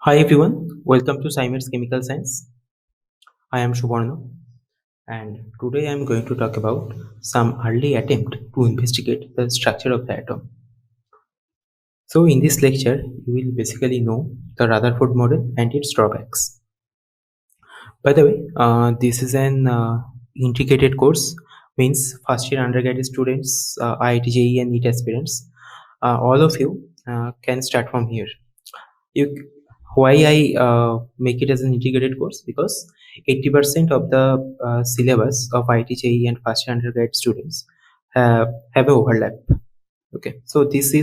Hi everyone, welcome to Siemens Chemical Science. I am Subarna and today I am going to talk about some early attempt to investigate the structure of the atom. So in this lecture, you will basically know the Rutherford model and its drawbacks. By the way, this is an integrated course, means first year undergraduate students, IIT JEE and NEET aspirants, all of you can start from here. You why I make it as an integrated course, because 80% of the syllabus of IIT and first year undergrad students have a overlap. Okay, so this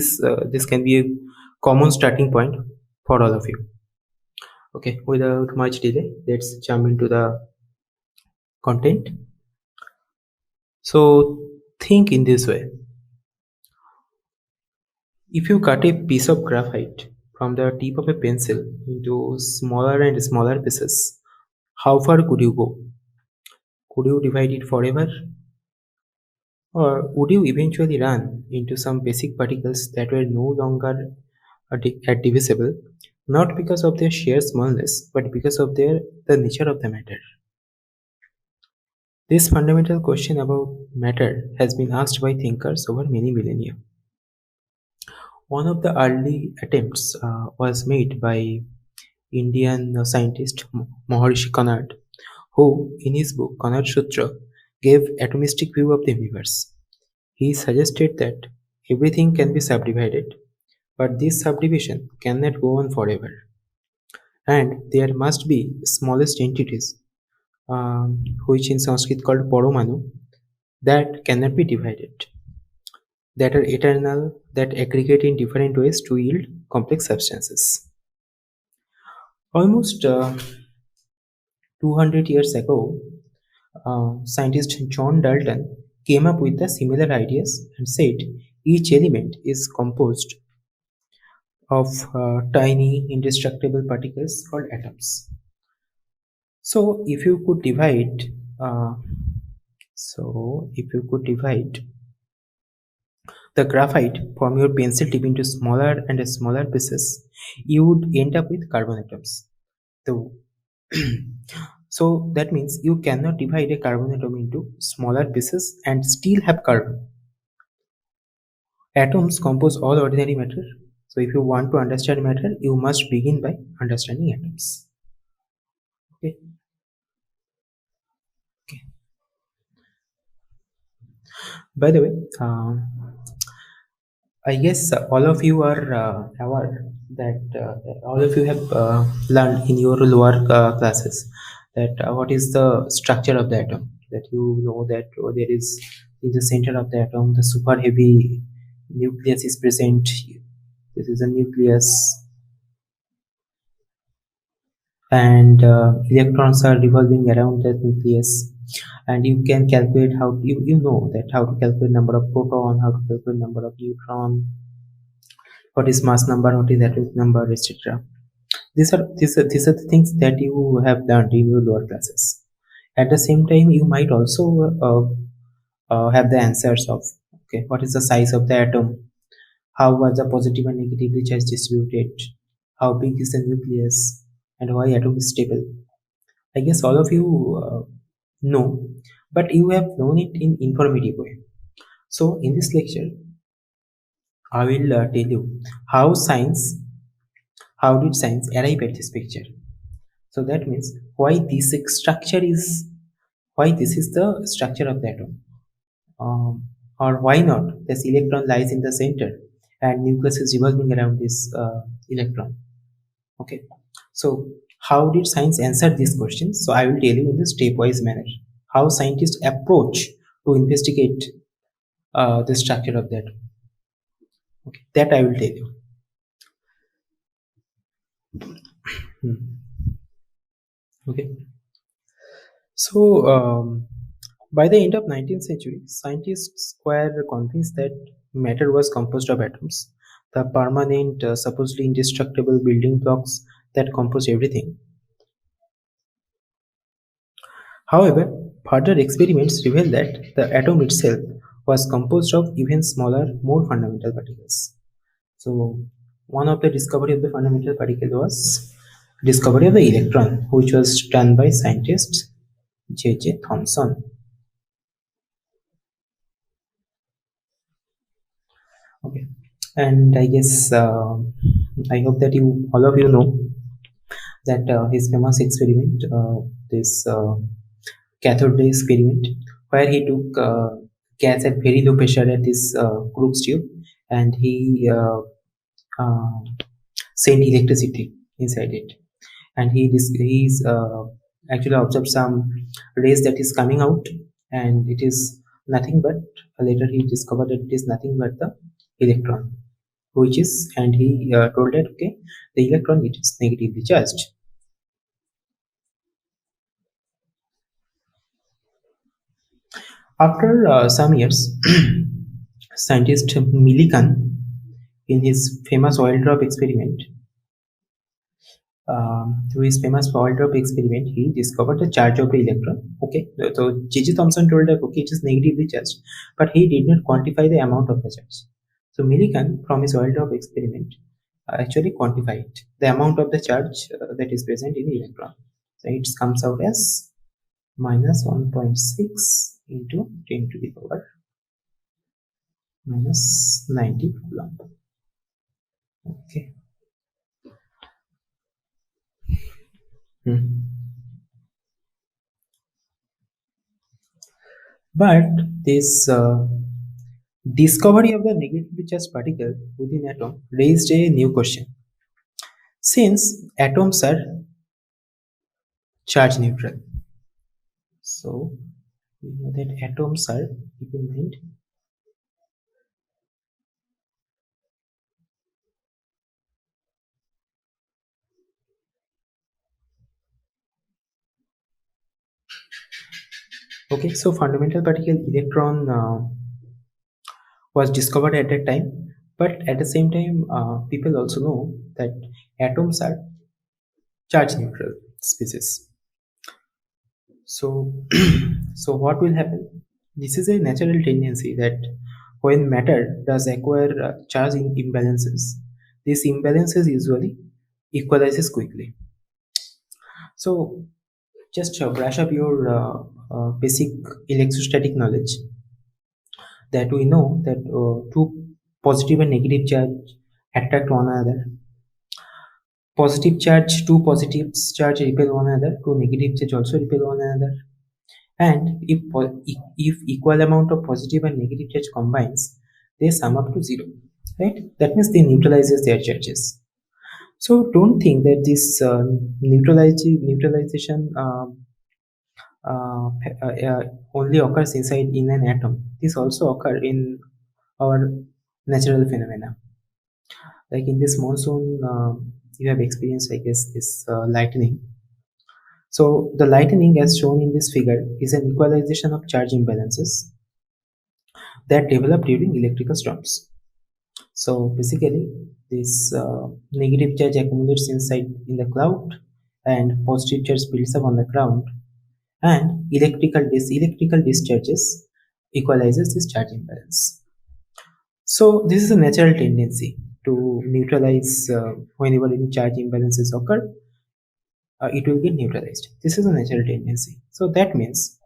can be a common starting point for all of you. Okay, without much delay, let's jump into the content. So think in this way: if you cut a piece of graphite from the tip of a pencil into smaller and smaller pieces, how far could you go? Could you divide it forever? Or would you eventually run into some basic particles that were no longer divisible, not because of their sheer smallness, but because of the nature of the matter? This fundamental question about matter has been asked by thinkers over many millennia. One of the early attempts was made by Indian scientist Maharishi Conrad, who, in his book Conrad Sutra, gave atomistic view of the universe. He suggested that everything can be subdivided, but this subdivision cannot go on forever, and there must be smallest entities, which in Sanskrit called Paramanu, that cannot be divided, that are eternal, that aggregate in different ways to yield complex substances. Almost 200 years ago, scientist John Dalton came up with the similar ideas and said each element is composed of tiny indestructible particles called atoms. So if you could divide, uh, the graphite from your pencil tip into smaller and smaller pieces, you would end up with carbon atoms. So, so that means you cannot divide a carbon atom into smaller pieces and still have carbon. Atoms compose all ordinary matter. So if you want to understand matter, you must begin by understanding atoms. Okay. Okay. By the way, I guess all of you are aware that all of you have learned in your lower classes that what is the structure of the atom. That you know that there is in the center of the atom the super heavy nucleus is present. This is a nucleus, and electrons are revolving around that nucleus. And you can calculate how you know that how to calculate number of proton, how to calculate number of neutron, what is mass number, what is atomic number, etc. These are the things that you have learned in your lower classes. At the same time, you might also have the answers of, okay, what is the size of the atom, how was the positive and negatively charged distributed, how big is the nucleus, and why atom is stable. I guess all of you know, but you have known it in informative way. So in this lecture, I will tell you how how did science arrive at this picture. So that means why this is the structure of the atom, or why not this electron lies in the center and nucleus is revolving around this electron. Okay, so how did science answer these questions? So I will tell you in the stepwise manner how scientists approach to investigate the structure of that. Okay, that I will tell you. Hmm. Okay, so by the end of 19th century, scientists were convinced that matter was composed of atoms, the permanent, supposedly indestructible building blocks that compose everything. However, further experiments revealed that the atom itself was composed of even smaller, more fundamental particles. So, one of the discovery of the fundamental particle was discovery of the electron, which was done by scientist J.J. Thomson. Okay, and I guess I hope that you all of you know that his famous experiment, this cathode ray experiment, where he took gas at very low pressure at this Crookes tube, and he uh, sent electricity inside it, and he's actually observed some rays that is coming out, and it is nothing but later he discovered that it is nothing but the electron, which is, and he told that okay, the electron, it is negatively charged. After some years, scientist Millikan, in his famous oil drop experiment, through his famous oil drop experiment, he discovered the charge of the electron. Okay, so J.J. Thomson told that okay, it is negatively charged, but he did not quantify the amount of the charge. So Millikan, from his oil drop experiment, actually quantified the amount of the charge that is present in the electron. So it comes out as minus 1.6 into 10 to the power minus 90 coulomb. Okay. But this discovery of the negatively charged particle within atom raised a new question. Since atoms are charge neutral, so we know that atoms are, keep in mind, okay, so fundamental particle electron was discovered at that time, but at the same time, people also know that atoms are charge neutral species. So, so what will happen? This is a natural tendency that when matter does acquire charge imbalances, these imbalances usually equalizes quickly. So, just brush up your basic electrostatic knowledge, that we know that two positive and negative charge attract one another. Positive charge, two positive charge repel one another, two negative charge also repel one another. And if equal amount of positive and negative charge combines, they sum up to zero, right? That means they neutralizes their charges. So don't think that this neutralization uh, only occurs inside in an atom. This also occur in our natural phenomena. Like in this monsoon, you have experienced, I guess, this lightning. So the lightning, as shown in this figure, is an equalization of charge imbalances that develop during electrical storms. So basically, this negative charge accumulates inside in the cloud, and positive charge builds up on the ground, and electrical discharges equalizes this charge imbalance. So this is a natural tendency to neutralize whenever any charge imbalances occur. It will get neutralized. This is a natural tendency. So that means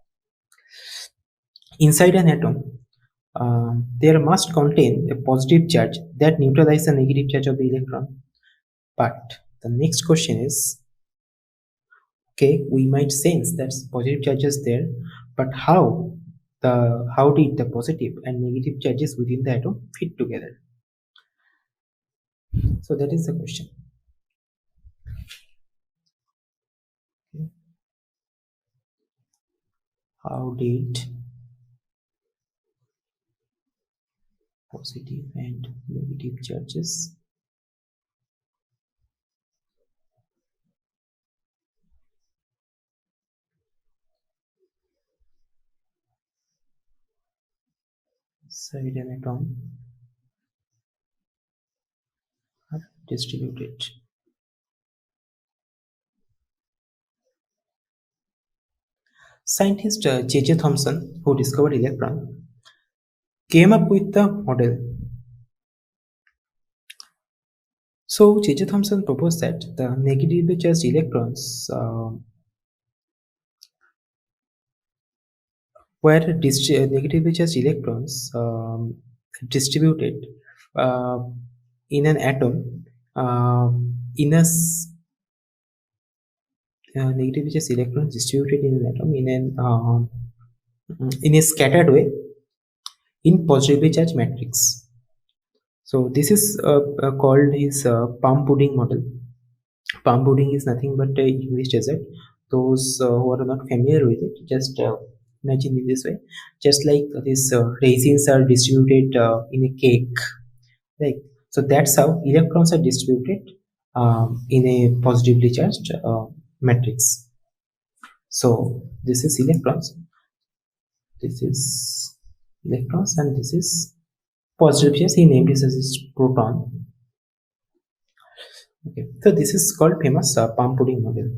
inside an atom, there must contain a positive charge that neutralizes the negative charge of the electron. But the next question is, okay, we might sense that positive charge is there, but how did the positive and negative charges within the atom fit together? So that is the question. Okay. How did positive and negative charges inside an atom are distributed? Scientist J.J. Thomson, who discovered electron, came up with the model. So J.J. Thomson proposed that the negatively charged electrons negatively charged electrons distributed uh, in an atom uh, in a negatively charged electrons distributed in an atom in a scattered way in positively charged matrix. So this is called his palm pudding model. Palm pudding is nothing but a English dessert. Those who are not familiar with it, just imagine in this way. Just like these raisins are distributed in a cake, right? So that's how electrons are distributed in a positively charged matrix. So this is electrons, this is electrons, and this is positive charge. He named this as his proton. Okay, so this is called famous palm pudding model.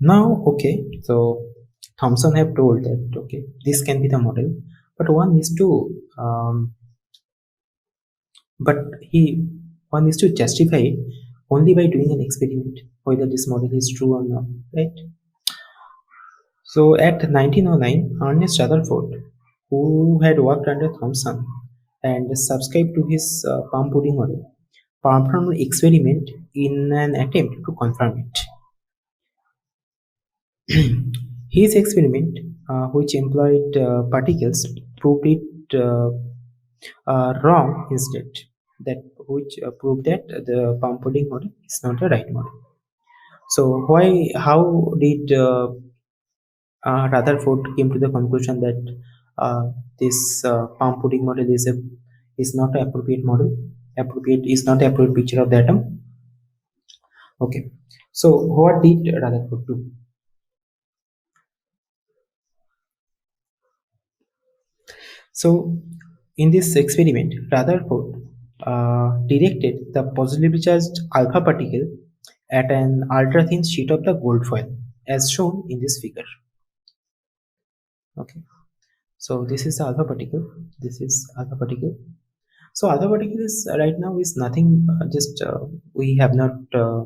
Now, okay, so Thomson have told that okay, this can be the model, but um, but he one needs to justify it only by doing an experiment whether this model is true or not, right? So at 1909, Ernest Rutherford, who had worked under Thomson and subscribed to his palm pudding model, performed an experiment in an attempt to confirm it. His experiment, which employed particles, proved it wrong instead. That which proved that the palm pudding model is not the right model. So why? How did Rutherford came to the conclusion that this palm pudding model is not an appropriate model? Appropriate is not the appropriate picture of the atom. Okay. So what did Rutherford do? So, in this experiment, Rutherford directed the positively charged alpha particle at an ultra thin sheet of the gold foil, as shown in this figure. Okay, so this is the alpha particle. This is alpha particle. So alpha particle is right now is nothing. Just we have not. Uh,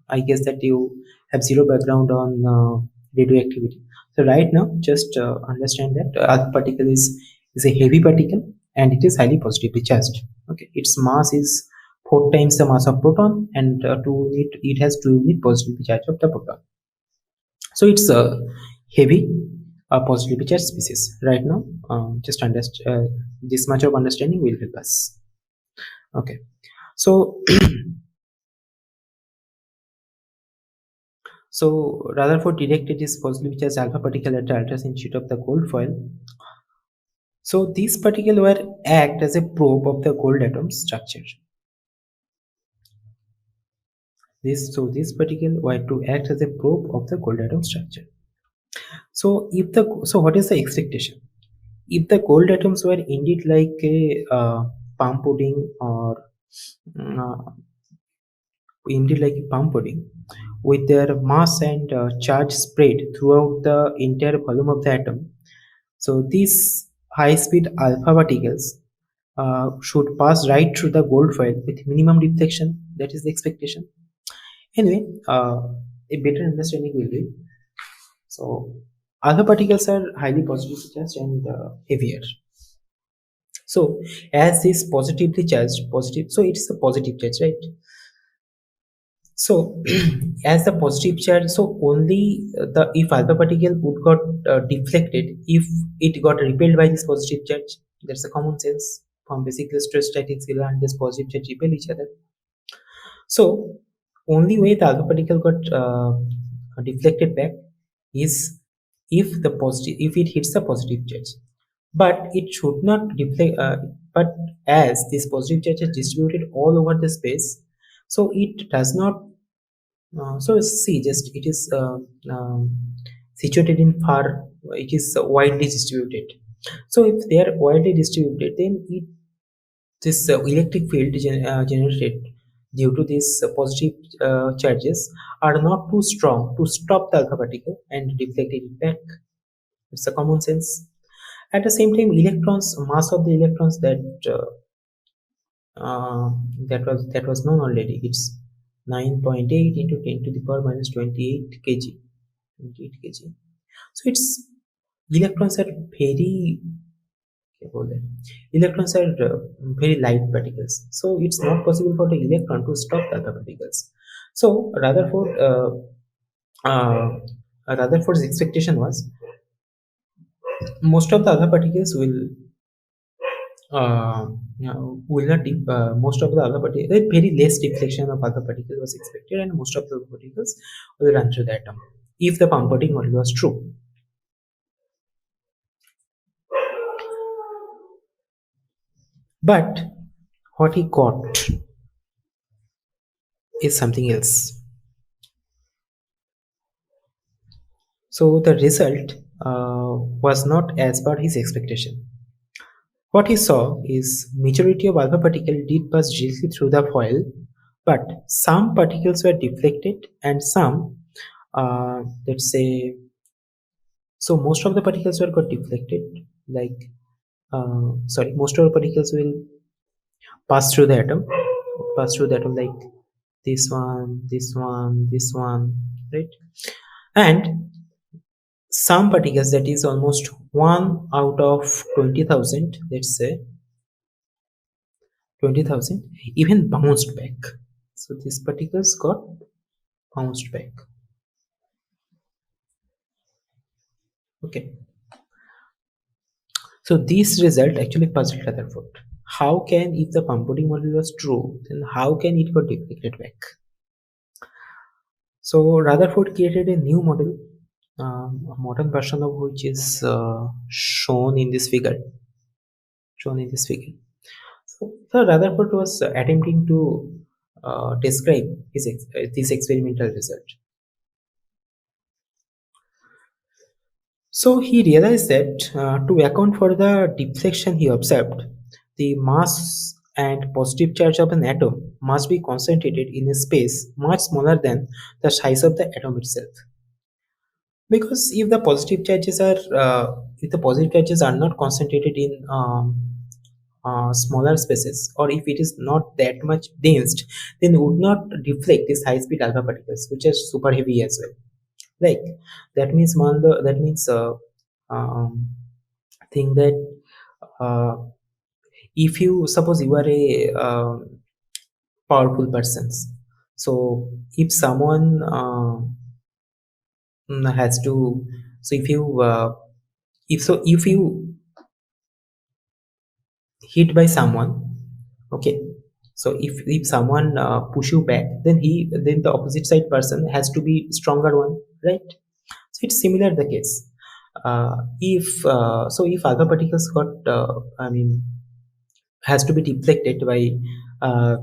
I guess that you have zero background on radioactivity. So right now, just understand that alpha particle is a heavy particle and it is highly positively charged. Okay, its mass is 4 times the mass of proton, and it has 2 unit positively charge of the proton. So it's a heavy positively charged species. Right now, just understand this much of understanding will help us. Okay, so so Rutherford directed his positively charged alpha particle at the ultrasonic sheet of the gold foil. So these particles were act as a probe of the gold atom structure. These particles were to act as a probe of the gold atom structure. So what is the expectation? If the gold atoms were indeed like a palm pudding or uh, indeed like a palm pudding with their mass and charge spread throughout the entire volume of the atom, so these high-speed alpha particles should pass right through the gold foil with minimum deflection. That is the expectation. Anyway, a better understanding will be so alpha particles are highly positively charged and heavier. So as this positively charged, positive, so it's a positive charge, right? So as the positive charge, so only the if alpha particle would got deflected if it got repelled by this positive charge. That's a common sense from basic electrostatics. We learned this positive charge repel each other. So only way the alpha particle got deflected back is if it hits the positive charge, but it should not deflect. But as this positive charge is distributed all over the space, so it does not. So see, just it is situated in far. It is widely distributed. So if they are widely distributed, then this electric field generated due to these positive charges are not too strong to stop the alpha particle and deflect it back. It's a common sense. At the same time, electrons, mass of the electrons that uh, that was known already. It's 9.8 into 10 to the power minus 28 kg. 28 kg. So it's electrons are very क्या बोले, electrons are very light particles, so it's not possible for the electron to stop the other particles. So uh, Rutherford's expectation was most of the other particles will not most of the other particles, very less deflection of other particles was expected, and most of the particles will run through the atom if the comforting model was true. But what he got is something else. So the result was not as per his expectation. What he saw is majority of alpha particle did pass directly through the foil, but some particles were deflected and some, let's say, so most of the particles were got deflected. Like, most of the particles will pass through the atom, like this one, this one, this one, right? And some particles, that is almost 1 out of 20,000, let's say 20,000, even bounced back. So these particles got bounced back. Okay. So this result actually puzzled Rutherford. How can, if the comforting model was true, then how can it got deflected back? So Rutherford created a new model, a modern version of which is shown in this figure. So Rutherford was attempting to describe this experimental result. So he realized that to account for the deflection he observed, the mass and positive charge of an atom must be concentrated in a space much smaller than the size of the atom itself. Because if the positive charges are not concentrated in smaller spaces, or if it is not that much dense, then it would not deflect these high speed alpha particles, which are super heavy as well. Like, that means um, think that uh, if you suppose you are a powerful person, so if someone has to, so if you hit by someone, okay, so if someone push you back, then the opposite side person has to be stronger one, right? So it's similar the case. If other particles got has to be deflected by uh,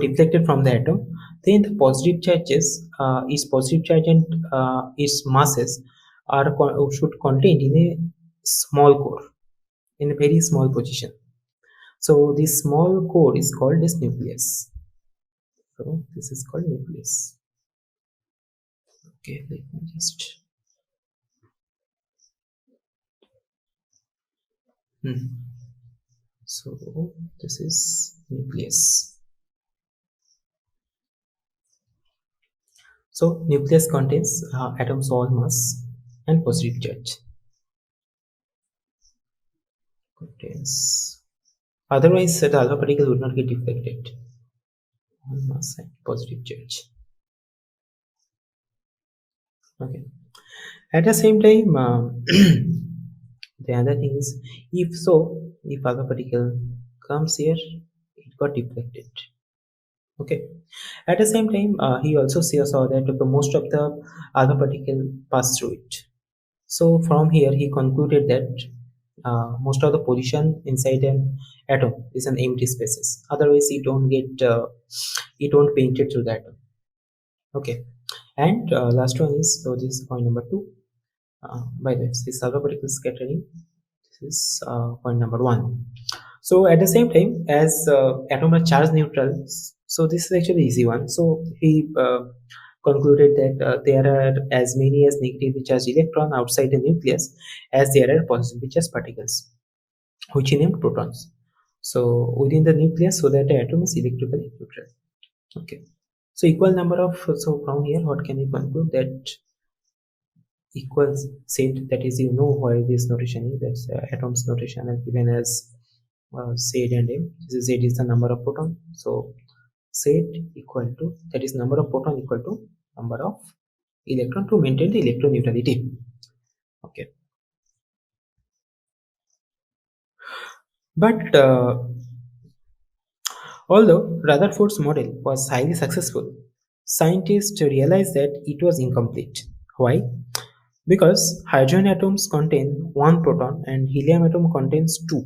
deflected from the atom, then the positive charges, its positive charge and its masses should contained in a small core, in a very small position. So this small core is called as nucleus. So this is called nucleus. Okay, let me just. So this is nucleus. So nucleus contains atoms all mass and positive charge. Contains. Otherwise, the alpha particle would not get deflected. All mass and positive charge. Okay. At the same time, the other thing is, if other particle comes here, it got deflected. Okay. At the same time, he also saw that the most of the other particle pass through it. So from here, he concluded that most of the position inside an atom is an empty spaces. Otherwise, it don't penetrate through the atom. Okay. And last one is, so this is point number 2. By the way, this other particle scattering. This is point number 1. So at the same time, as atom are charge neutral, so this is actually easy one. So he concluded that there are as many as negatively charged electron outside the nucleus as there are positively charged particles, which he named protons. so within the nucleus, so that the atom is electrically neutral. Okay, so equal number of, so from here what can we conclude? That equals set, that is, you know why this notation is, that's atoms notation, and given as Z and M. Z is the number of proton, so Z equal to, that is number of proton equal to number of electron to maintain the electron neutrality. Okay, but although Rutherford's model was highly successful, scientists realized that it was incomplete. Why? Because hydrogen atoms contain one proton and helium atom contains two.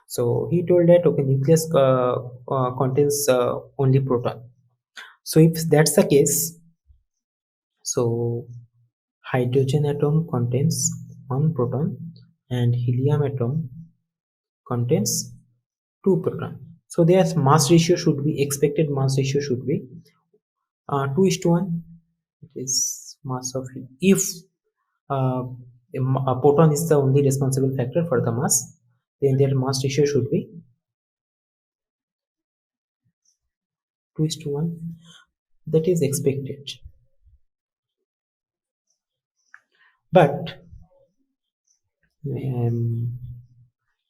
So he told that, okay, nucleus contains only proton. So if that's the case, so hydrogen atom contains one proton and helium atom contains two proton. So their mass ratio should be, expected mass ratio should be 2:1. It is mass of, if uh, a proton is the only responsible factor for the mass, then their mass ratio should be 2:1. That is expected. But I am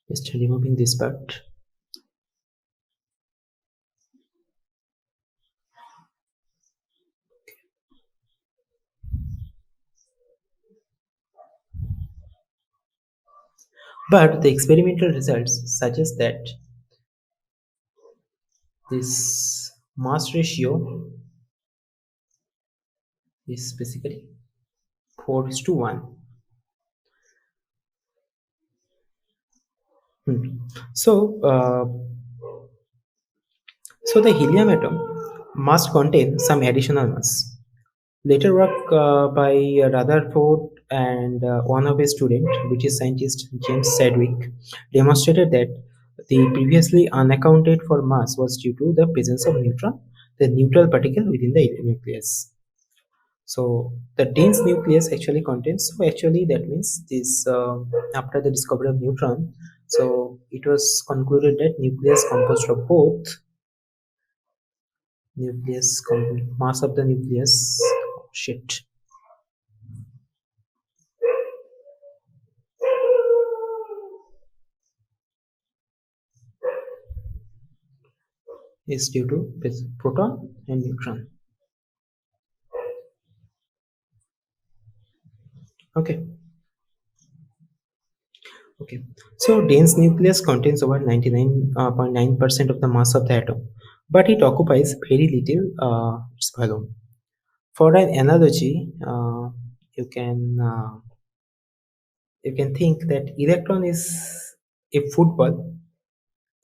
just removing this part. But the experimental results suggest that this mass ratio is basically 4:1. So, so the helium atom must contain some additional mass. Later work by Rutherford and one of his students, British scientist James Sedgwick, demonstrated that the previously unaccounted for mass was due to the presence of neutron, the neutral particle within the nucleus. So the dense nucleus actually contains. So actually that means this, after the discovery of neutron, so it was concluded that nucleus composed of both mass of the nucleus. Shit. Is due to proton and neutron. Okay. Okay. So dense nucleus contains over 99.9% of the mass of the atom, but it occupies very little its volume. For an analogy, you can uh, you can think that electron is a football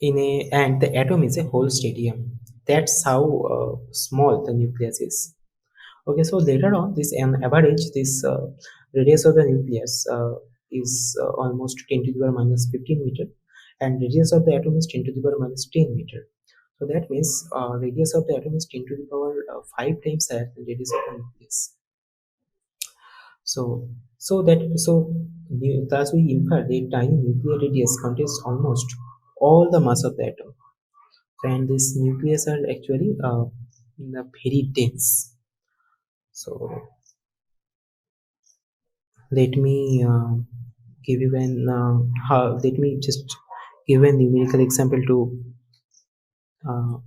in a, and the atom is a whole stadium. That's how small the nucleus is. Okay, so later on, this on average, this radius of the nucleus is almost 10 to the power minus 15 meter, and radius of the atom is 10 to the power minus 10 meter. So that means radius of the atom is 10 to the power 5 times higher than radius of the nucleus. So, thus we infer that tiny nuclear radius contains almost all the mass of the atom, and this nucleus are actually very dense. So let me give you an let me just give a numerical example to uh,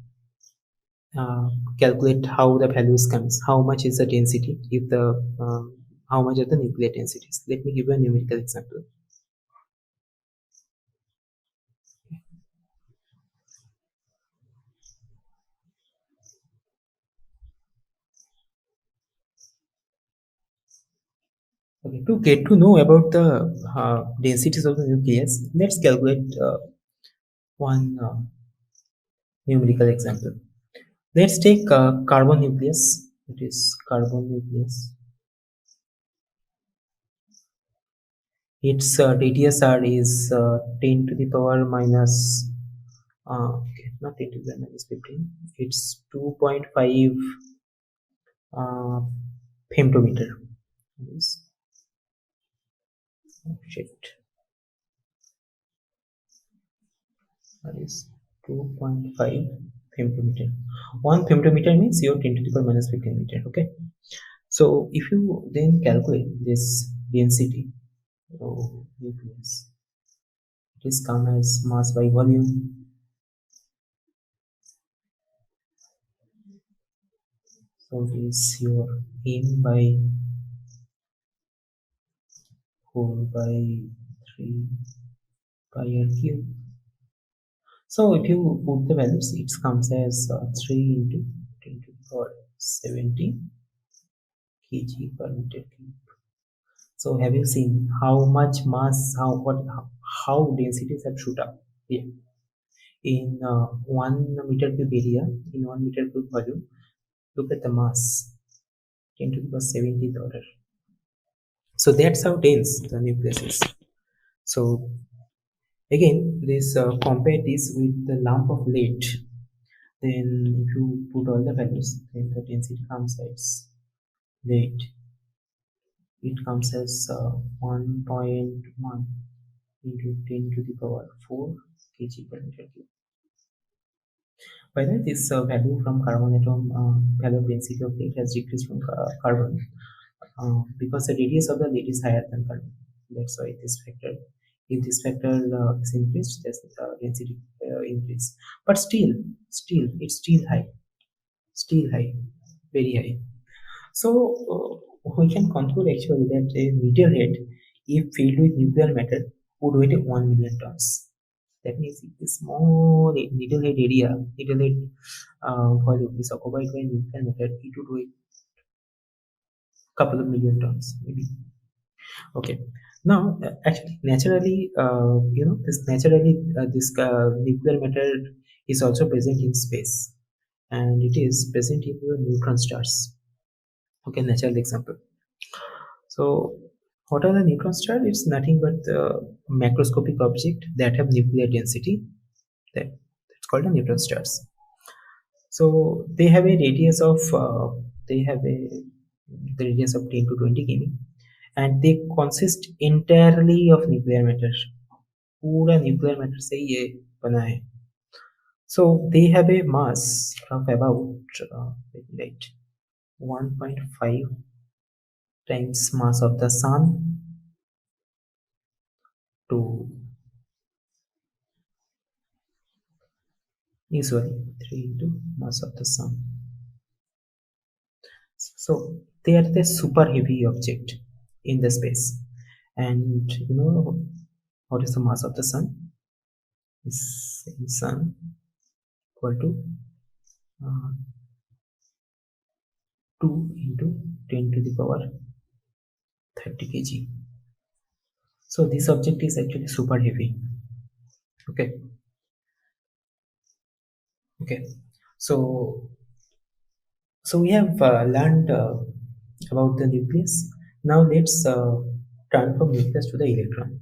uh, calculate how the values comes, how much is the density, if the how much are the nuclear densities. Let me give you a numerical example. Okay, to get to know about the densities of the nucleus, let's calculate one numerical example. Let's take carbon nucleus. It is carbon nucleus. Its radius r is 10 to the power minus okay, not 10 to the power minus 15. It's 2.5 uh, femtometer. Yes. Oh, shit. That is 2.5 femtometer. 1 femtometer means your 10 to the power minus 15 meter. Okay. So if you then calculate this density, so nucleus, it is come as mass by volume. So it is your m by 4 by 3 pi r cube. So if you put the values, it comes as 3 into 10 to the power 70 kg per meter cube. So have you seen how much mass, how densities have shoot up here in 1 meter cube area, in 1 meter cube volume? Look at the mass, 10 to the power 70th order. So that's how dense the nucleus is. So again, this compare this with the lump of lead. Then if you put all the values, then the density comes as lead. It comes as 1.1 into 10 to the power 4 kg per meter cube. By the way, this value from carbon atom, value of density of lead has decreased from carbon because the radius of the lead is higher than carbon. That's why this factor, if this factor is increased, that's the density increase. But still, it's still high, very high. So we can conclude actually that a meteorite, if filled with nuclear matter, would weigh 1 million tons. That means if the small needlehead area, needlehead volume is occupied by nuclear matter, it would weigh couple of million tons, maybe. Okay. Now, actually, naturally, this nuclear matter is also present in space, and it is present in your neutron stars. Okay, natural example. So, what are the neutron stars? It's nothing but macroscopic object that have nuclear density. That's called the neutron stars. So they have a radius of they have a the radius of 10 to 20 km, and they consist entirely of nuclear matter. पूरा nuclear matter से ये बना है. So they have a mass of about 1.5 times mass of the sun to usually 3 into mass of the sun. So they are the super heavy object in the space. And you know what is the mass of the sun? Is sun equal to 2 into 10 to the power 30 kg. So this object is actually super heavy. Okay. So we have learned about the nucleus. Now let's turn from nucleus to the electron.